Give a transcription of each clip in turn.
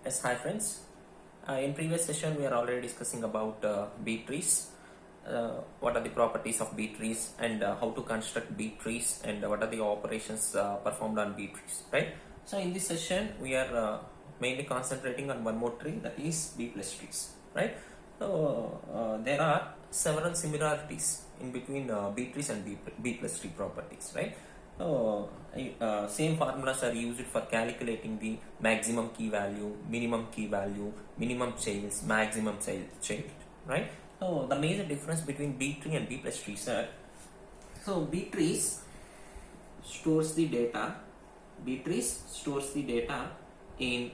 Yes, hi friends. In previous session, we are already discussing about B trees. What are the properties of B trees and how to construct B trees and what are the operations performed on B trees, right? So in this session, we are mainly concentrating on one more tree, that is B plus trees, right? So there are several similarities in between B trees and B plus tree properties, right? So, same formulas are used for calculating the maximum key value, minimum change, maximum change, right? So, the major difference between B tree and B plus trees are, so B trees stores the data, in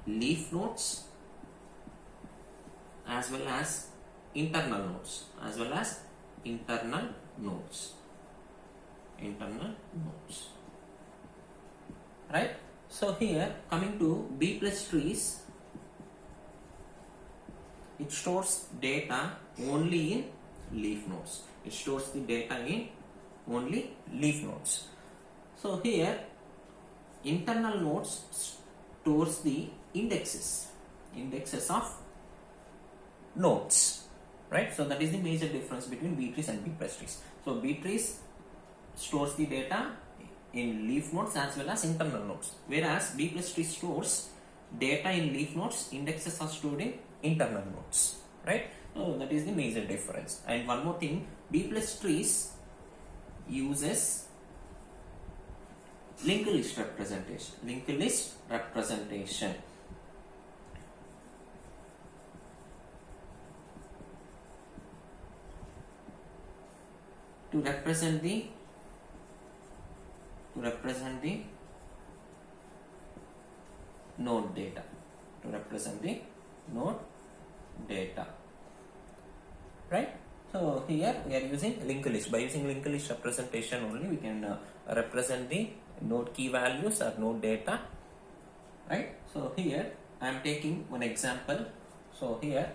leaf nodes as well as internal nodes, right? So here, coming to B plus trees, it stores data only in leaf nodes. It stores the data in only leaf nodes. So here, internal nodes stores the indexes of nodes, right? So that is the major difference between B trees and B plus trees. So B trees stores the data in leaf nodes as well as internal nodes, whereas B plus tree stores data in leaf nodes, indexes are stored in internal nodes, right? So that is the major difference. And one more thing, B plus trees uses linked list representation. To represent the node data, right? So here we are using linked list. By using linked list representation only, we can represent the node key values or node data, right? So here I am taking one example. So here,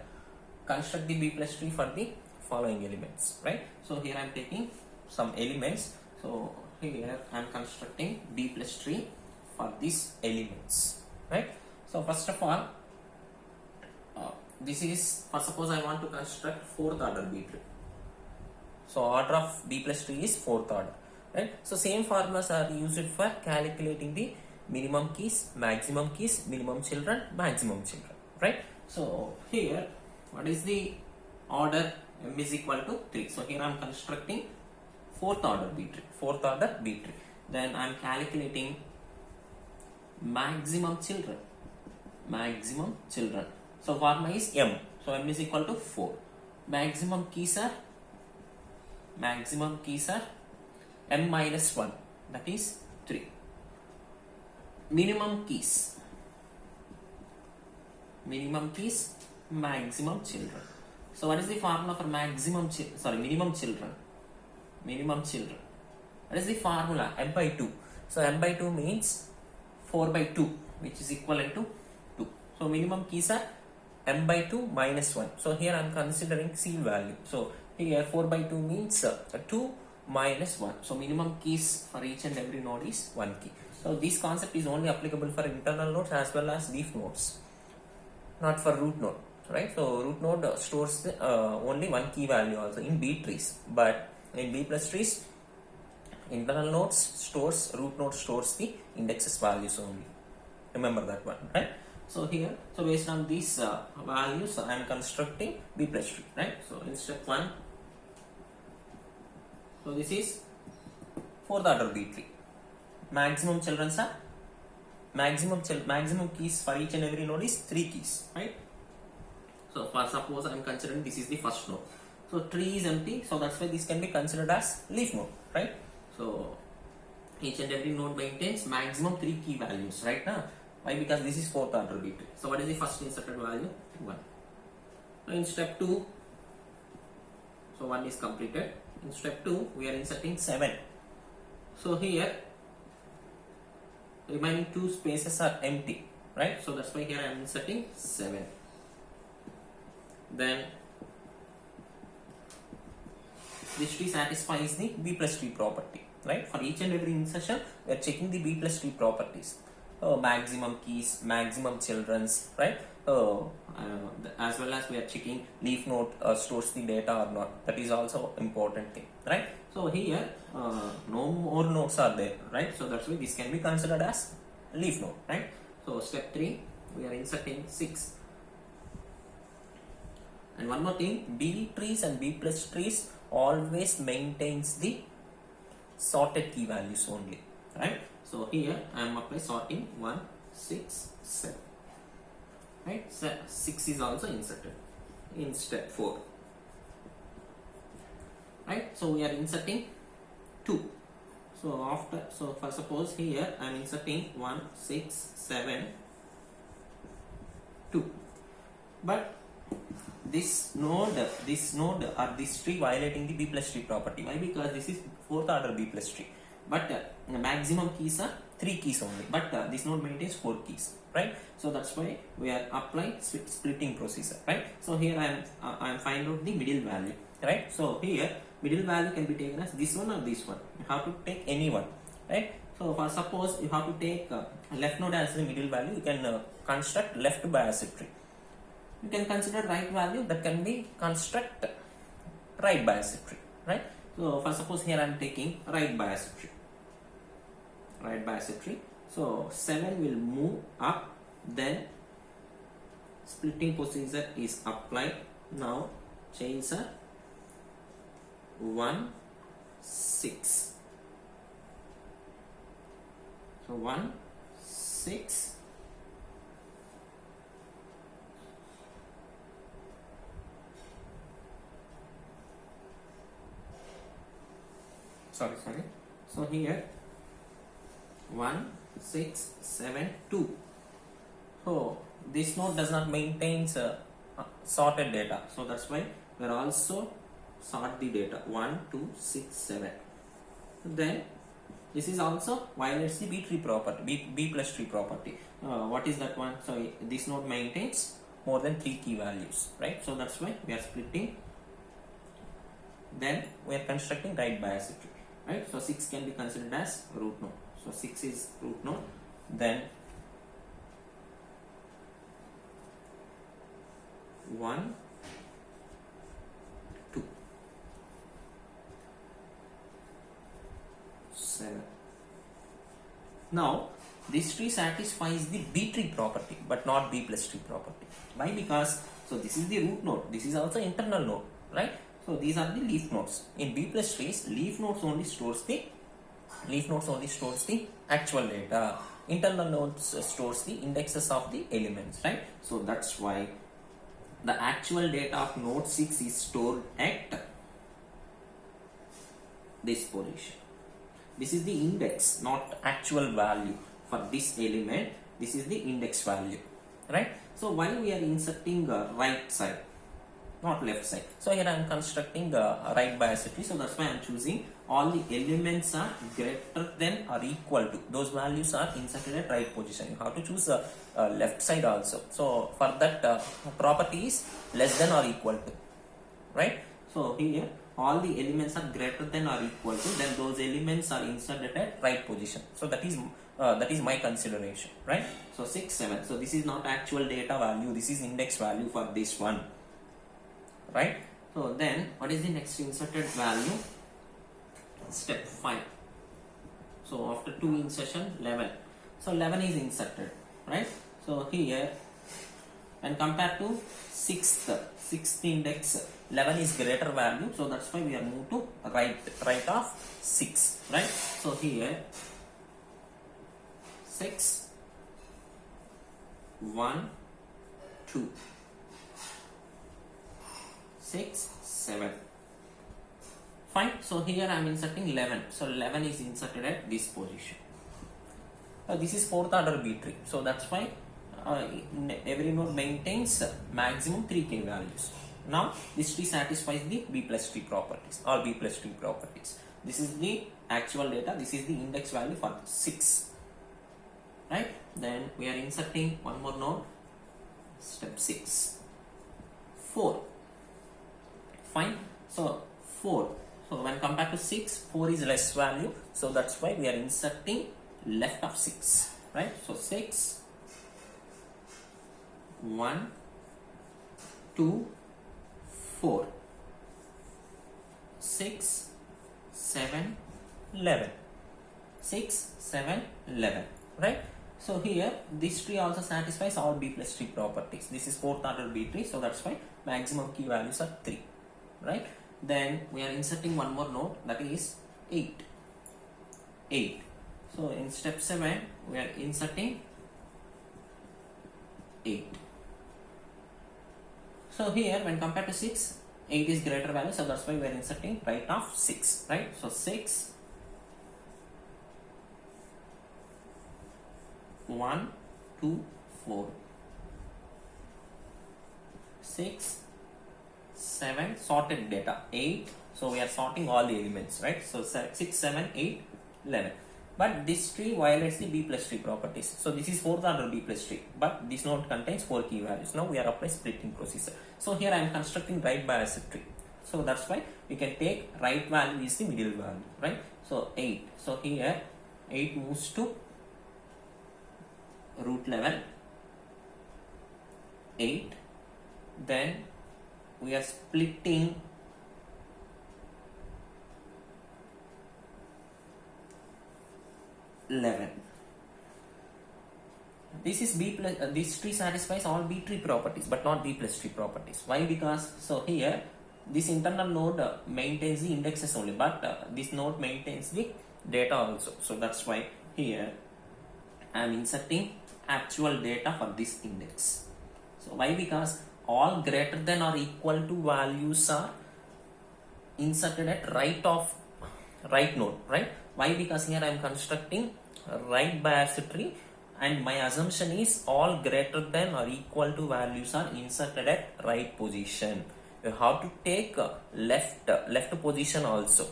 construct the B plus tree for the following elements, right? So here I am taking some elements. So here I am constructing B plus tree for these elements, right? So first of all, this is, for suppose I want to construct fourth order B tree. So order of B plus tree is fourth order, right? So same formulas are used for calculating the minimum keys, maximum keys, minimum children, maximum children, right? So here, what is the order? M is equal to 3. So here I am constructing fourth order B tree. Then I am calculating maximum children. So formula is M. So M is equal to 4. Maximum keys are M minus 1, that is 3. Minimum keys, maximum children. So what is the formula for minimum children? What is the formula? M by 2. So M by 2 means 4 by 2, which is equivalent to 2. So minimum keys are M by 2 minus 1. So here I am considering C value. So here 4 by 2 means 2 minus 1. So minimum keys for each and every node is 1 key. So this concept is only applicable for internal nodes as well as leaf nodes, not for root node, right? So root node stores only 1 key value also in B trees, but in B plus trees, internal nodes root node stores the indexes values only. Remember that one, right? So here, so based on these values, I am constructing B plus tree, right? So in step 1, so this is fourth order B tree. Maximum children are maximum keys for each and every node is 3 keys, right? So for suppose I am considering this is the first node. So tree is empty, so that's why this can be considered as leaf node, right? So each and every node maintains maximum 3 key values, right now. Why? Because this is fourth order B tree. So what is the first inserted value? 1. So in step 2, so 1 is completed. In step 2, we are inserting 7. So here, remaining 2 spaces are empty, right? So that's why here I am inserting 7. Then this tree satisfies the B plus tree property, right? For each and every insertion, we are checking the B plus tree properties. maximum keys, maximum children's, right? As well as we are checking leaf node stores the data or not. That is also important thing, right? So here no more nodes are there, right? So that's why this can be considered as leaf node, right? So step 3, we are inserting 6. And one more thing, B trees and B plus trees always maintains the sorted key values only, right? So here I am applying sorting 1, 6, 7, right? So 6 is also inserted in step 4, right? So we are inserting 2. So for suppose here I am inserting 1, 6, 7, 2, but this node or this tree violating the B plus tree property. Why? Because this is 4th order B plus tree, but the maximum keys are 3 keys only, but this node maintains 4 keys, right? So that's why we are applying splitting procedure, right? So here I am find out the middle value, right? So here middle value can be taken as this one or this one. You have to take any one, right? So for suppose you have to take left node as the middle value, you can construct left biased tree. You can consider right value, that can be construct right biased tree, right? So for suppose here I am taking right biased tree. So 7 will move up, then splitting procedure is applied. Now chains are 1, 6. So 1, 6. Sorry. So here 1, 6, 7, 2. So this node does not maintain sorted data. So that's why we are also sort the data 1, 2, 6, 7. Then this is also violates the B tree property, B plus tree property. What is that one? So this node maintains more than 3 key values, right? So that's why we are splitting. Then we are constructing right biased tree. Right, so 6 can be considered as root node. So 6 is root node. Then 1, 2, 7. Now this tree satisfies the B tree property, but not B plus tree property. Why? Because so this is the root node. This is also internal node, right? So these are the leaf nodes. In B plus trees, leaf nodes only stores the actual data. Internal nodes stores the indexes of the elements, right? So that's why the actual data of node 6 is stored at this position. This is the index, not actual value for this element. This is the index value, right? So why we are inserting right side, not left side? So here I am constructing right biased tree. So that's why I am choosing all the elements are greater than or equal to. Those values are inserted at right position. You have to choose left side also. So for that property is less than or equal to, right? So here all the elements are greater than or equal to, then those elements are inserted at right position. So that is my consideration, right? So 6, 7. So this is not actual data value. This is index value for this one, right? So then what is the next inserted value? Step 5. So after 2 insertion, 11. So 11 is inserted, right? So here when compared to 6th index, 11 is greater value. So that's why we are moved to right of 6, right? So here 6, 1, 2, 6, 7. Fine. So here I am inserting 11. So 11 is inserted at this position. This is 4th order B tree. So that's why every node maintains maximum 3k values. Now this tree satisfies the B plus tree properties or B plus tree properties. This is the actual data. This is the index value for 6. Right? Then we are inserting one more node. Step 6. 4. Fine. So 4. So when compared to 6, 4 is less value. So that's why we are inserting left of 6. right? So 6, 1, 2, 4, 6, 7, 11, 6, 7, 11, right? So here this tree also satisfies all B plus tree properties. This is fourth order B tree, so that's why maximum key values are 3, right? Then we are inserting one more node, that is 8. 8. So in step 7 we are inserting 8. So here when compared to 6, 8 is greater value, so that's why we are inserting right of 6, right? So 6, 1, 2, 4, 6, 7, sorted data 8. So we are sorting all the elements, right? So 6, 7, 8, 11. But this tree violates the B plus tree properties. So this is fourth order B plus tree, but this node contains 4 key values. Now we are applying splitting procedure. So here I am constructing right biased tree. So that's why we can take right value is the middle value, right? So 8. So here 8 moves to root level 8. Then we are splitting 11. This is B plus. This tree satisfies all B tree properties, but not B plus tree properties. Why? Because so here this internal node maintains the indexes only, but this node maintains the data also. So that's why here I am inserting actual data for this index. So why? Because all greater than or equal to values are inserted at right node, right? Why? Because here I am constructing right biased tree, and my assumption is all greater than or equal to values are inserted at right position. You have to take left position also.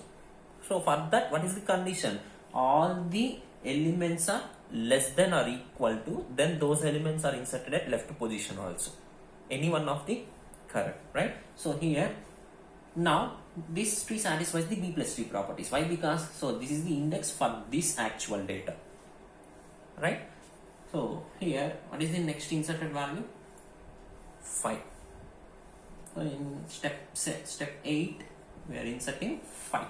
So for that, what is the condition? All the elements are less than or equal to, then those elements are inserted at left position also. Any one of the correct, right? So here now this tree satisfies the B plus tree properties. Why? Because so this is the index for this actual data, right? So here what is the next inserted value? 5. So in step 8 we are inserting 5.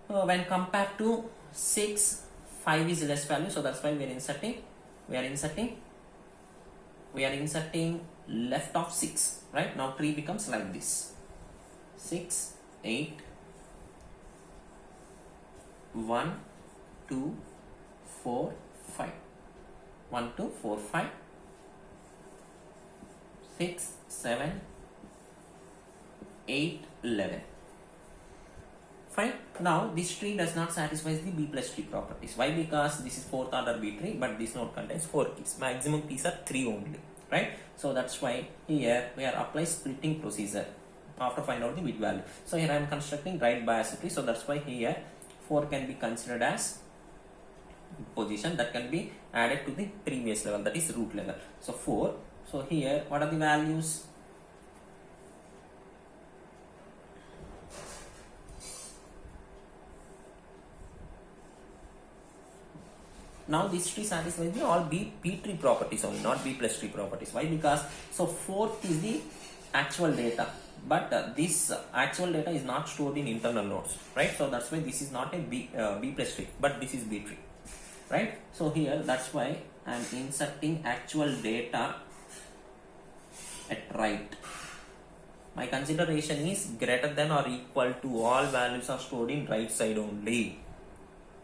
So when compared to 6, 5 is less value, so that's why we are inserting left of 6, right? Now tree becomes like this: 6, 8, 1, 2, 4, 5, 1, 2, 4, 5, 6, 7, 8, 11. Fine. Now this tree does not satisfy the B plus tree properties. Why? Because this is fourth order B tree, but this node contains 4 keys. Maximum keys are 3 only, right? So that's why here we are applying splitting procedure after find out the bit value. So here I am constructing right biased tree, so that's why here 4 can be considered as position that can be added to the previous level, that is root level. So 4. So here what are the values? Now this tree satisfies the all B tree properties only, not B plus tree properties. Why? Because so 4th is the actual data, but this actual data is not stored in internal nodes, right? So that's why this is not a B plus tree, but this is B tree, right? So here that's why I am inserting actual data at right. My consideration is greater than or equal to all values are stored in right side only,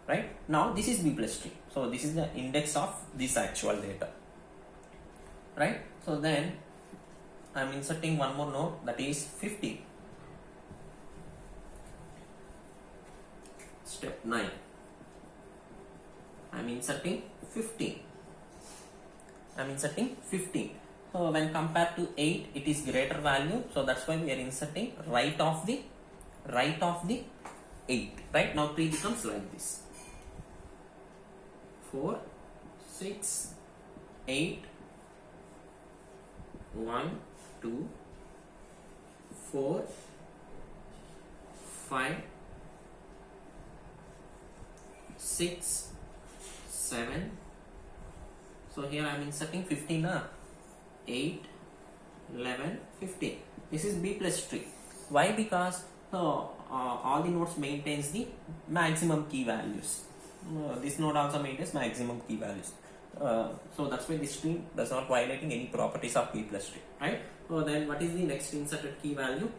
right? Now this is B plus tree, so this is the index of this actual data, right? So then I am inserting one more node, that is 50. Step 9. I am inserting 15. So when compared to 8, it is greater value, so that's why we are inserting right of the 8, right? Now tree becomes like this: 4, 6, 8, 1, 2, 4, 5, 6, 7. So here I am inserting 15. 8, 11, 15. This is B plus tree. Why? Because all the nodes maintains the maximum key values. This node also maintains maximum key values. So that's why this tree does not violating any properties of B plus tree, right? So then what is the next inserted key value?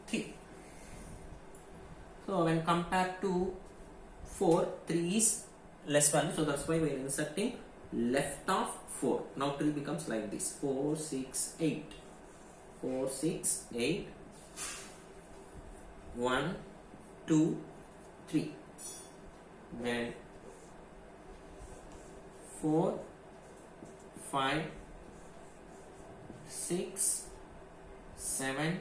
3. So when compared to 4, 3 is less value, so that's why we are inserting left of 4. Now 3 becomes like this: 4, 6, 8. 4, 6, 8. 1, 2, 3. Then 4, 5, 6, 7,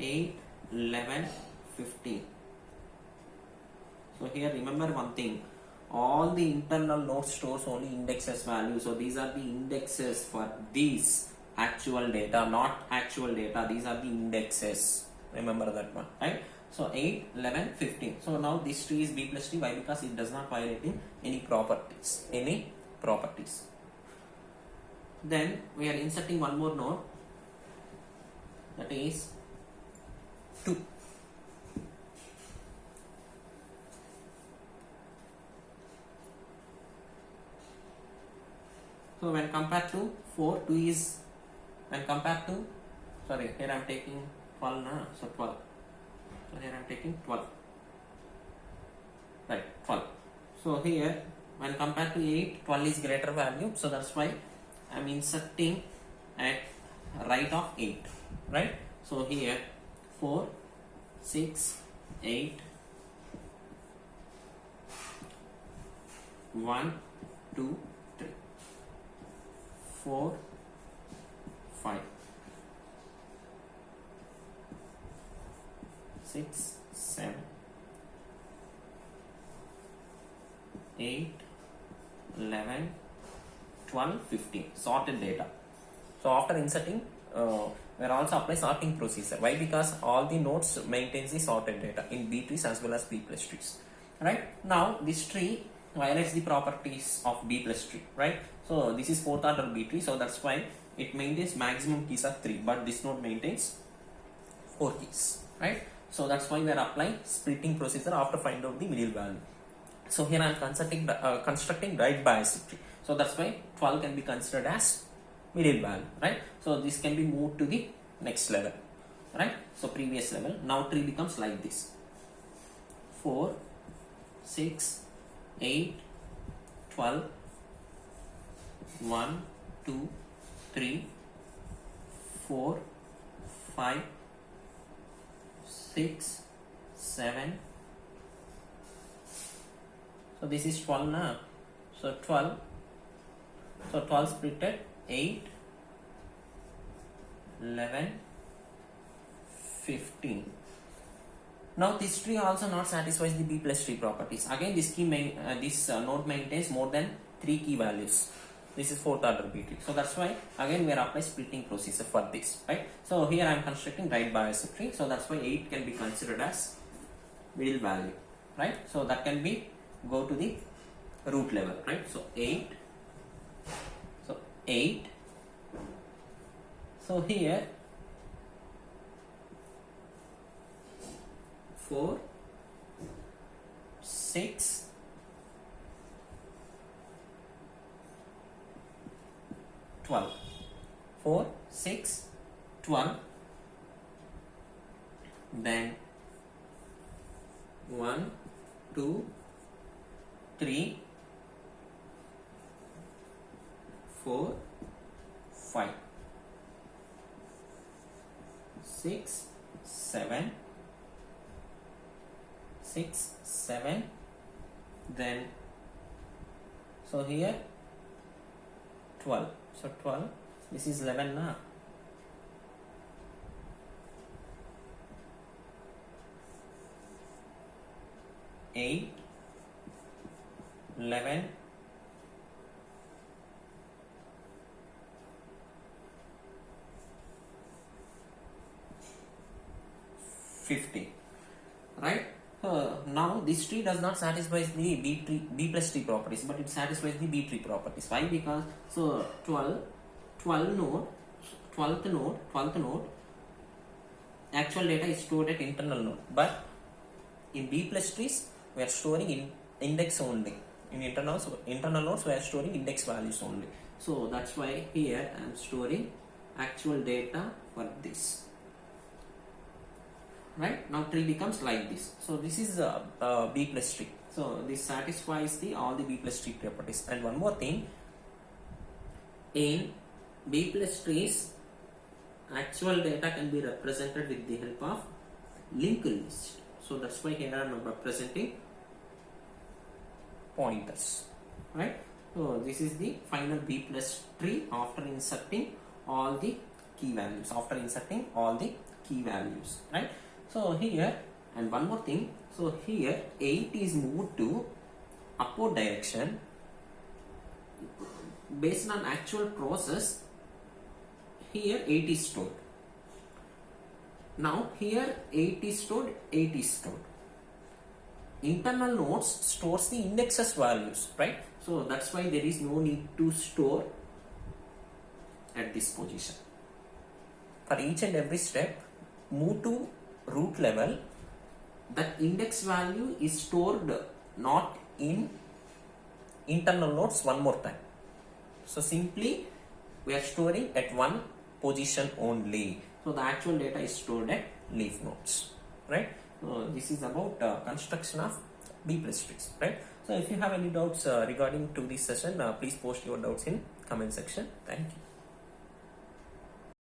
8, 11, 15. So here remember one thing, all the internal node stores only indexes value. So these are the indexes for these actual data, not actual data. These are the indexes. Remember that one, right? So 8, 11, 15. So now this tree is B plus tree. Why? Because it does not violate any properties. Any properties. Then we are inserting one more node, that is 2. So when compared to 4, 2 is, when compared to, sorry, here I am taking 12, so 12. So here I am taking 12. Right, 12. So here when compared to 8, 12 is greater value. So that's why I am inserting at right of 8. Right. So here 4, 6, 8, 1, 2, 3, 4, 5, 6, 7, 8, 11, 12, 15. Sorted data. So after inserting, we are also apply sorting procedure. Why? Because all the nodes maintains the sorted data in B trees as well as B plus trees. Right. Now this tree violates the properties of B plus tree. Right. So this is 4th order B tree. So that's why it maintains maximum keys of 3, but this node maintains 4 keys. Right. So that's why we are applying splitting procedure after find out the middle value. So here I am constructing right biased tree. So that's why 12 can be considered as middle value, right? So this can be moved to the next level, right? So previous level. Now tree becomes like this: 4, 6, 8, 12, 1, 2, 3, 4, 5, 6, 7. So this is 12 now. So 12. So 12 splitted 8, 11, 15. Now this tree also not satisfies the B plus tree properties. Again this node maintains more than 3 key values. This is 4th order B tree. So that's why again we are applying splitting procedure for this, right? So here I am constructing right biased tree. So that's why 8 can be considered as middle value, right? So that can be go to the root level, right? So 8. So 8. So here 4, 6, 12. 4, 6, 12. Then 1, 2, 3, 4, 5, 6, 7, 6, 7. Then so here 12. So 12. This is 11 now. Eight, 11, 50, right? Now this tree does not satisfy the B plus tree properties, but it satisfies the B tree properties. Why? Because so 12 node, 12th node, actual data is stored at internal node, but in B plus trees we are storing in index only. In internal nodes we are storing index values only. So that's why here I am storing actual data for this. Right, now tree becomes like this. So this is a B plus tree. So this satisfies all the B plus tree properties. And one more thing, in B plus trees, actual data can be represented with the help of linked list. So that's why here I am representing pointers. Right. So this is the final B plus tree after inserting all the key values. Right. So here, and one more thing, so here 8 is moved to upward direction based on actual process. Here 8 is stored. Now here 8 is stored. Internal nodes stores the indexes values, right? So that's why there is no need to store at this position. For each and every step, move to root level, that index value is stored not in internal nodes one more time. So simply we are storing at one position only. So the actual data is stored at leaf nodes, right? So this is about construction of B plus trees, right? So if you have any doubts regarding to this session, please post your doubts in comment section. Thank you.